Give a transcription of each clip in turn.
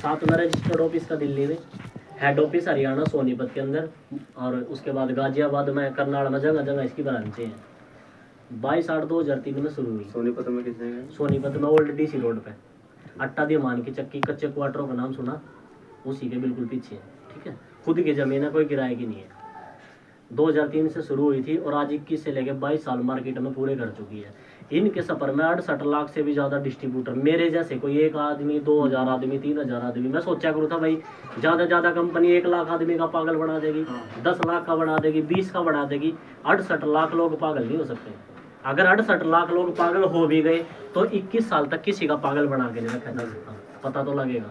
साथ में registered office का दिल्ली में, हेड ऑफिस हरियाणा सोनीपत के अंदर, और उसके बाद गाजियाबाद में, करनाल में, जगह जगह इसकी ब्रांचें हैं। 22/8/2003 में शुरू हुई। सोनीपत में किस जगह? सोनीपत में ओल्ड डीसी रोड पे, अट्टा दीवान की चक्की, कच्चे क्वार्टरों का नाम सुना, उसी के बिल्कुल पीछे है। ठीक है, खुद की जमीन है, कोई किराए की नहीं है। 2003 से शुरू हुई थी और आज 21 से लेकर 22 साल मार्केट में पूरे कर चुकी है। इनके सफर में 68 लाख से भी ज्यादा डिस्ट्रीब्यूटर, मेरे जैसे कोई एक आदमी, 2000 आदमी, 3000 आदमी। मैं सोचा करूँ था भाई ज्यादा ज्यादा कंपनी 1 लाख आदमी का पागल बना देगी, 10 लाख का बना देगी, 20 का बना देगी। 68 लाख लोग पागल नहीं हो सकते। अगर 68 लाख लोग पागल हो भी गए तो 21 साल तक किसी का पागल बना के नहीं रखा जा सकता, पता तो लगेगा।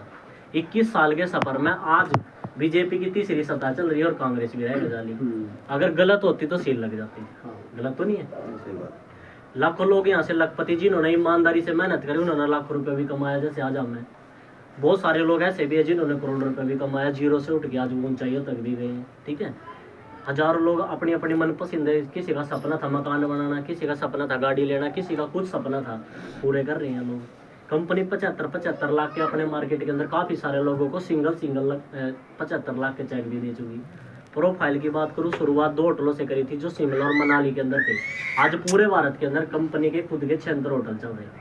21 साल के सफर में आज बीजेपी की तीसरी सत्ता चल रही है और कांग्रेस भी रहेगा जाली। अगर गलत होती तो सील लग जाती, गलत तो नहीं है। लाखों लोग यहाँ से लखपति, जिन्होंने ईमानदारी से मेहनत करी, उन्होंने लाखों रुपए भी कमाया। जैसे आज हमें बहुत सारे लोग ऐसे भी है जिन्होंने करोड़ रुपए भी कमाया, जीरो से उठ के आज ऊंचाइयों तक भी गए हैं। ठीक है, हजारों लोग अपनी अपनी मनपसंद, किसी का सपना था मकान बनाना, किसी का सपना था गाड़ी लेना, किसी का कुछ सपना था, पूरे कर रहे हैं लोग। कंपनी 75 लाख के अपने मार्केट के अंदर काफी सारे लोगों को सिंगल 75 लाख के चेक भी दे चुकी। प्रोफाइल की बात करूँ, शुरुआत 2 होटलों से करी थी जो शिमला और मनाली के अंदर थे। आज पूरे भारत के अंदर कंपनी के खुद के 76 होटल चल रहे हैं।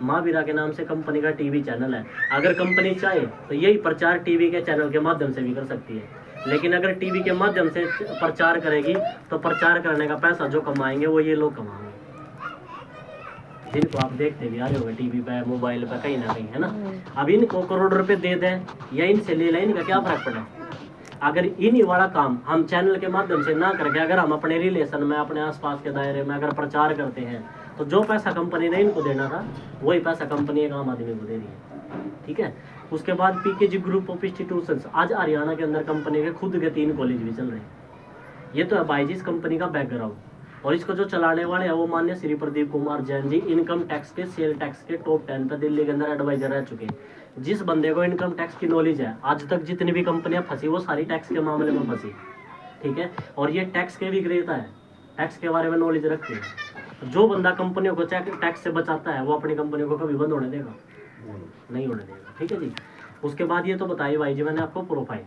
माँ बीरा के नाम से कंपनी का टीवी चैनल है। अगर कंपनी चाहे तो यही प्रचार टीवी के चैनल के माध्यम से भी कर सकती है, लेकिन अगर टीवी के माध्यम से प्रचार करेगी तो प्रचार करने का पैसा जो कमाएंगे वो ये लोग कमाएंगे, जिनको आप देखते भी आ रहे होंगे टीवी पे, मोबाइल पे, कहीं ना कहीं, है ना। अब इनको करोड़ रुपए दे दें या इनसे ले लें, इनका क्या फर्क पड़ा। अगर इन्हीं वाला काम हम चैनल के माध्यम से ना करके अगर हम अपने रिलेशन में, अपने आसपास के दायरे में अगर प्रचार करते हैं तो जो पैसा कंपनी ने इनको देना था वही पैसा कंपनी एक आम आदमी को दे रही है। ठीक है, उसके बाद पीकेजी ग्रुप ऑफ इंस्टीट्यूशंस, आज हरियाणा के अंदर कंपनी के खुद के 3 कॉलेज भी चल रहे हैं। ये तो है बाईजीस कंपनी का बैकग्राउंड, और इसको जो चलाने वाले हैं वो मान्य श्री प्रदीप कुमार जैन जी, इनकम टैक्स के, सेल टैक्स के टॉप 10 पे दिल्ली के अंदर एडवाइजर रह चुके हैं। जिस बंदे को इनकम टैक्स की नॉलेज है, आज तक जितनी भी कंपनियां फंसी वो सारी टैक्स के मामले में फंसी। ठीक है, और ये टैक्स के विक्रेता है, टैक्स के बारे में नॉलेज रखते हैं। जो बंदा कंपनियों को टैक्स से बचाता है वो अपनी कंपनियों को कभी बंद होने देगा? नहीं होने देगा। ठीक है जी, उसके बाद ये तो बताइए भाई जी मैंने आपको प्रोफाइल।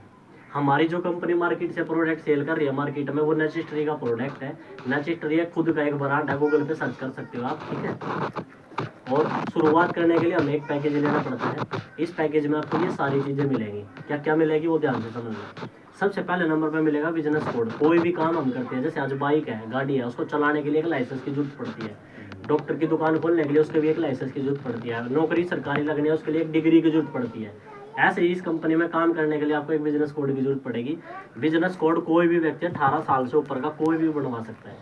हमारी जो कंपनी मार्केट से प्रोडक्ट सेल कर रही है मार्केट में, वो नेचेस्ट्री का प्रोडक्ट है। नेचेस्ट्री खुद का एक ब्रांड है, गूगल पे सर्च कर सकते हो आप। ठीक है, और शुरुआत करने के लिए हमें एक पैकेज लेना पड़ता है। इस पैकेज में आपको ये सारी चीज़ें मिलेंगी। क्या क्या मिलेगी वो ध्यान से समझना। सबसे पहले नंबर पे मिलेगा बिजनेस कोड। कोई भी काम हम करते हैं, जैसे आज बाइक है, गाड़ी है, उसको चलाने के लिए एक लाइसेंस की जरूरत पड़ती है। डॉक्टर की दुकान खोलने के लिए उसके भी एक लाइसेंस की जरूरत पड़ती है। नौकरी सरकारी लगनी है उसके लिए एक डिग्री की जरूरत पड़ती है। ऐसे ही इस कंपनी में काम करने के लिए आपको एक बिजनेस कोड की जरूरत पड़ेगी। बिजनेस कोड कोई भी व्यक्ति 18 साल से ऊपर का कोई भी बनवा सकता है।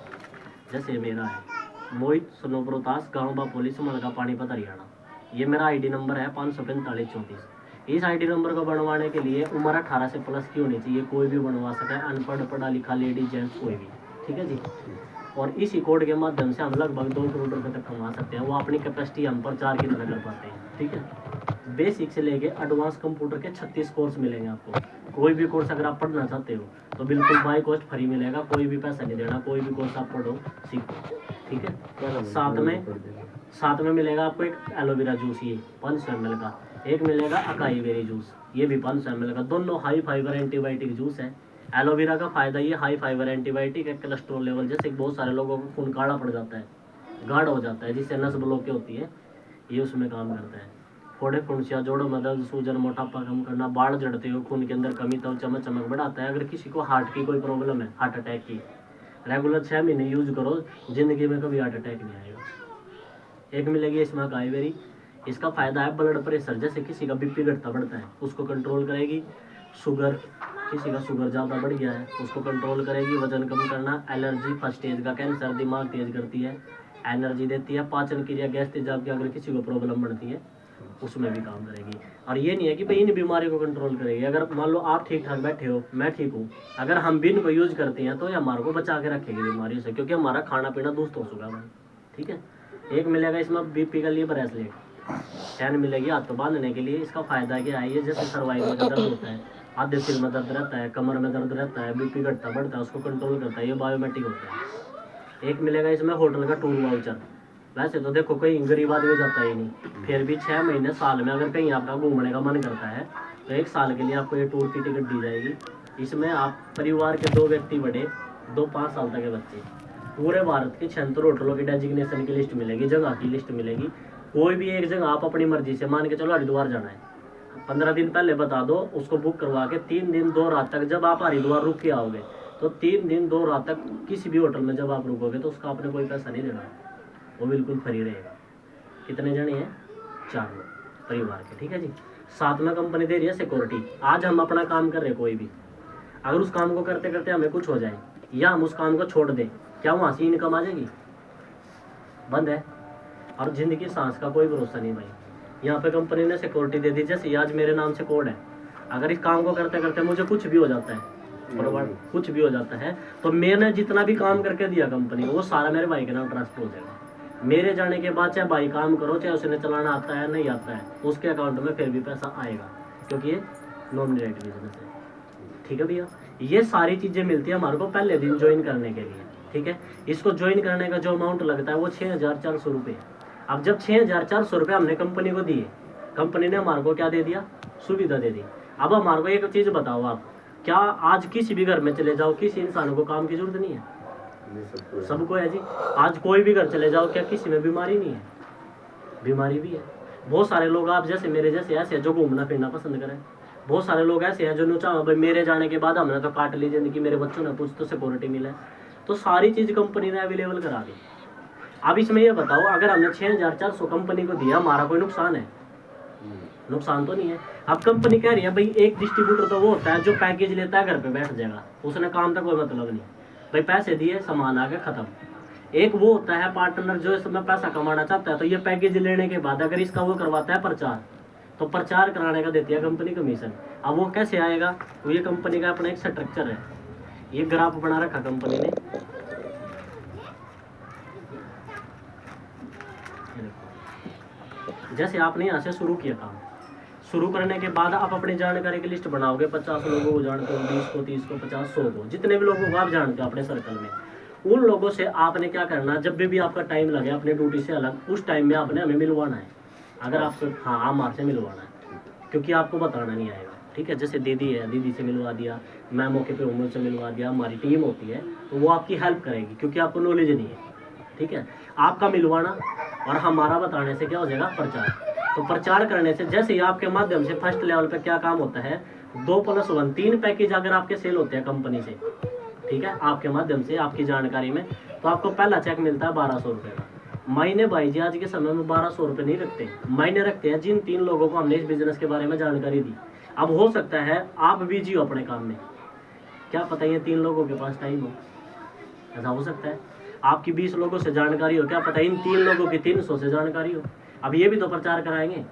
जैसे मेरा है मोहित सनोब्रोतास, गाँव बापोली, समलका, पानीपत, हरियाणा। ये मेरा आईडी नंबर है 54534। इस आईडी नंबर को बनवाने के लिए उम्र 18 से प्लस की होनी चाहिए। कोई भी बनवा सकता है, अनपढ़, पढ़ा लिखा, लेडीज, जेंट्स, कोई भी। ठीक है जी, और इसी कोड के माध्यम से हम लगभग 2 करोड़ रुपए तक कमा सकते हैं। वो अपनी कैपेसिटी हम प्रचार की तरह कर पाते हैं। ठीक है, बेसिक से लेके एडवांस कंप्यूटर के 36 कोर्स मिलेंगे आपको। कोई भी कोर्स अगर आप पढ़ना चाहते हो तो बिल्कुल बाय कॉस्ट फ्री मिलेगा, कोई भी पैसा नहीं देना। कोई भी कोर्स आप पढ़ो, सीखो। ठीक है, साथ में मिलेगा आपको एक एलोवेरा जूस, ये 500 ml का। एक मिलेगा अकाई बेरी जूस, ये भी 500 ml का। दोनों हाई फाइबर एंटीबायोटिक जूस है। एलोवेरा का फायदा ये हाई फाइबर एंटीबायोटिक है। कोलेस्ट्रॉल लेवल, जैसे बहुत सारे लोगों को खून काला पड़ जाता है, गाढ़ हो जाता है, जिससे नस ब्लॉक होती है, ये उसमें काम करता है। फोड़े, फुंसिया, जोड़ों में दर्द, सूजन, मोटापा कम करना, बाढ़ जड़ते हो, खून के अंदर कमी, तो चमक बढ़ाता है। अगर किसी को हार्ट की कोई प्रॉब्लम है, हार्ट अटैक की, रेगुलर 6 महीने यूज करो, जिंदगी में कभी हार्ट अटैक नहीं आएगा। एक मिलेगी इसमें अकाई बेरी। इसका फायदा है ब्लड प्रेशर, जैसे किसी का बीपी घटता बढ़ता है उसको कंट्रोल करेगी। शुगर, किसी का शुगर ज़्यादा बढ़ गया है उसको कंट्रोल करेगी। वजन कम करना, एलर्जी, फर्स्ट स्टेज का कैंसर, दिमाग तेज करती है, एनर्जी देती है, पाचन क्रिया, गैस तेजाब की अगर किसी को प्रॉब्लम बढ़ती है उसमें भी काम करेगी। और ये नहीं है कि भाई इन बीमारी को कंट्रोल करेगी। अगर मान लो आप ठीक ठाक बैठे हो, मैं ठीक हूँ, अगर हम भी इनको यूज करते हैं तो ये हमारे को बचा के रखेगी बीमारियों से, क्योंकि हमारा खाना पीना दुरुस्त हो चुका है। ठीक है, एक मिलेगा इसमें बीपी का लिए ब्रेसलेट, चैन मिलेगी हाथ बांधने के लिए। इसका फायदा क्या है, ये जैसे सर्वाइकल में दर्द होता है, आधे सिर में दर्द रहता है, कमर में दर्द रहता है, बीपी घटता बढ़ता है, उसको कंट्रोल करता है, ये बायोमेट्रिक होता है। एक मिलेगा इसमें होटल का टूर वाउचर। वैसे तो देखो कहीं गरीब आदमी जाता ही नहीं, फिर भी 6 महीने साल में अगर कहीं आपका घूमने का मन करता है तो 1 साल के लिए आपको ये टूर की टिकट दी जाएगी। इसमें आप परिवार के 2 व्यक्ति बड़े, 2-5 साल तक के बच्चे, पूरे भारत की 76 होटलों की डेजिग्नेशन की लिस्ट मिलेगी, जगह की लिस्ट मिलेगी। कोई भी एक जगह आप अपनी मर्जी से, मान के चलो हरिद्वार जाना है, 15 दिन पहले बता दो, उसको बुक करवा के 3 दिन 2 रात तक जब आप हरिद्वार रुक के आओगे, तो 3 दिन 2 रात तक किसी भी होटल में जब आप रुकोगे तो उसका आपने कोई पैसा नहीं देना, वो बिल्कुल फ्री रहेगा। कितने जने हैं? 4 लोग परिवार के, ठीक है जी। साथ में कंपनी दे रही है सिक्योरिटी। आज हम अपना काम कर रहे हैं, कोई भी अगर उस काम को करते करते हमें कुछ हो जाए या हम उस काम को छोड़ दें, क्या वहाँ से इनकम आ जाएगी? बंद है। और जिंदगी सांस का कोई भरोसा नहीं भाई। यहाँ पे कंपनी ने सिक्योरिटी दे दी, जैसे आज मेरे नाम से कोड है, अगर इस काम को करते करते मुझे कुछ भी हो जाता है, कुछ भी हो जाता है, तो मैंने जितना भी काम करके दिया कंपनी को, वो सारा मेरे भाई के नाम ट्रांसफर हो जाएगा। मेरे जाने के बाद चाहे भाई काम करो, चाहे उसे चलाना आता है नहीं आता है, उसके अकाउंट में फिर भी पैसा आएगा, क्योंकि ये नॉमिनेटेड बिजनेस है। ठीक है भैया, ये सारी चीजें मिलती है हमारे को पहले दिन ज्वाइन करने के लिए। ठीक है, इसको ज्वाइन करने का जो अमाउंट लगता है वो 6,400 रुपये। अब जब 6,400 रुपये हमने कंपनी को दिए, कंपनी ने हमारे को क्या दे दिया? सुविधा दे दी। अब हमारे को एक चीज बताओ आप, क्या आज किसी भी घर में चले जाओ, किसी इंसान को काम की जरूरत नहीं है? सबको है जी। आज कोई भी घर चले जाओ, क्या किसी में बीमारी नहीं है? बीमारी भी है। बहुत सारे लोग आप जैसे मेरे जैसे ऐसे हैं जो घूमना फिरना पसंद करें। बहुत सारे लोग ऐसे हैं जो नुचा भाई मेरे जाने के बाद हमने तो काट ली जिंदगी, मेरे बच्चों ने कुछ तो सिक्योरिटी मिला है। तो सारी चीज कंपनी ने अवेलेबल करा दी। अब इसमें ये बताओ, अगर हमने 6,400 कंपनी को दिया, हमारा कोई नुकसान है? नुकसान तो नहीं है। अब कंपनी कह रही है भाई एक डिस्ट्रीब्यूटर तो वो होता है जो पैकेज लेता है घर पे बैठ जाएगा, उसने काम का कोई मतलब नहीं भाई, पैसे दिए सामान आके खत्म। एक वो होता है पार्टनर जो इसमें पैसा कमाना चाहता है, तो ये पैकेज लेने के बाद अगर इसका वो करवाता है प्रचार, तो प्रचार कराने का देती है कंपनी कमीशन। अब वो कैसे आएगा? तो ये कंपनी का अपना एक स्ट्रक्चर है, ये ग्राफ बना रखा कंपनी ने। जैसे आपने यहाँ से शुरू किया काम, शुरू करने के बाद आप अपनी जानकारी की लिस्ट बनाओगे, 50 लोगों को जानते हो, 20 को, 30 को, 50, 100 को, जितने भी लोगों को आप जानते हो अपने सर्कल में, उन लोगों से आपने क्या करना, जब भी आपका टाइम लगे अपने ड्यूटी से अलग, उस टाइम में आपने हमें मिलवाना है। अगर आपको हाँ हमारे से मिलवाना है, क्योंकि आपको बताना नहीं आएगा। ठीक है, जैसे दीदी है, दीदी से मिलवा दिया, मैं मौके पे उम्र से मिलवा दिया, हमारी टीम होती है तो वो आपकी हेल्प करेगी, क्योंकि आपको नॉलेज नहीं है। ठीक है, आपका मिलवाना और हमारा बताने से क्या हो जाएगा? प्रचार। तो प्रचार करने से जैसे ही आपके माध्यम से फर्स्ट लेवल पे क्या काम होता है, 2+1 3 पैकेज अगर आपके सेल होते हैं कंपनी से, ठीक है, आपके माध्यम से आपकी जानकारी में, तो आपको पहला चेक मिलता है 1200 रुपये का। मायने भाई जी आज के समय में 1200 रुपये नहीं रखते, मायने रखते हैं जिन 3 लोगों को हमने इस बिजनेस के बारे में जानकारी दी। अब हो सकता है आप बिजी हो अपने काम में, क्या पता ये 3 लोगों के पास टाइम हो, ऐसा हो सकता है। आपकी 20 लोगों से जानकारी हो, क्या पता इन 3 लोगों की 300 से जानकारी हो। अब ये भी तो प्रचार कराएंगे।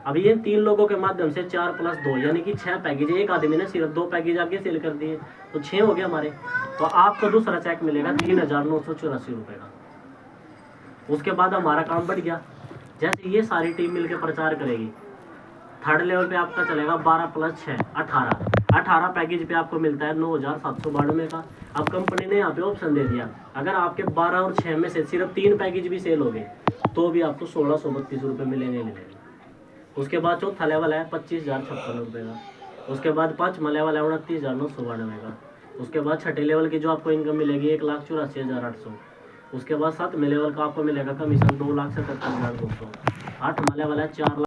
अब ये 3 लोगों के माध्यम से 4+2 यानी कि 6 पैकेज, एक आदमी ने सिर्फ 2 पैकेज आगे सेल कर दिए, तो 6 हो गया हमारे। तो आपको दूसरा चेक मिलेगा 3,984 रुपये का। उसके बाद हमारा काम बढ़ गया। जैसे ये सारी टीम मिलकर प्रचार करेगी, थर्ड लेवल पे आपका चलेगा 12+6 18 पैकेज पे आपको मिलता है 9,792 का। अब कंपनी ने यहाँ पे ऑप्शन दे दिया, अगर आपके 12 और 6 में से सिर्फ 3 पैकेज भी सेल हो गए तो भी आपको 1,632 रुपये मिलेंगे। उसके बाद चौथा लेवल है 25,056 रुपये का। उसके बाद 5वां लेवल है 29,992 का। उसके बाद छठे लेवल की जो आपको इनकम मिलेगी 1,84,800। उसके बाद 7वें लेवल का आपको मिलेगा कमीशन 2,77,200। 8वां लेवल है 4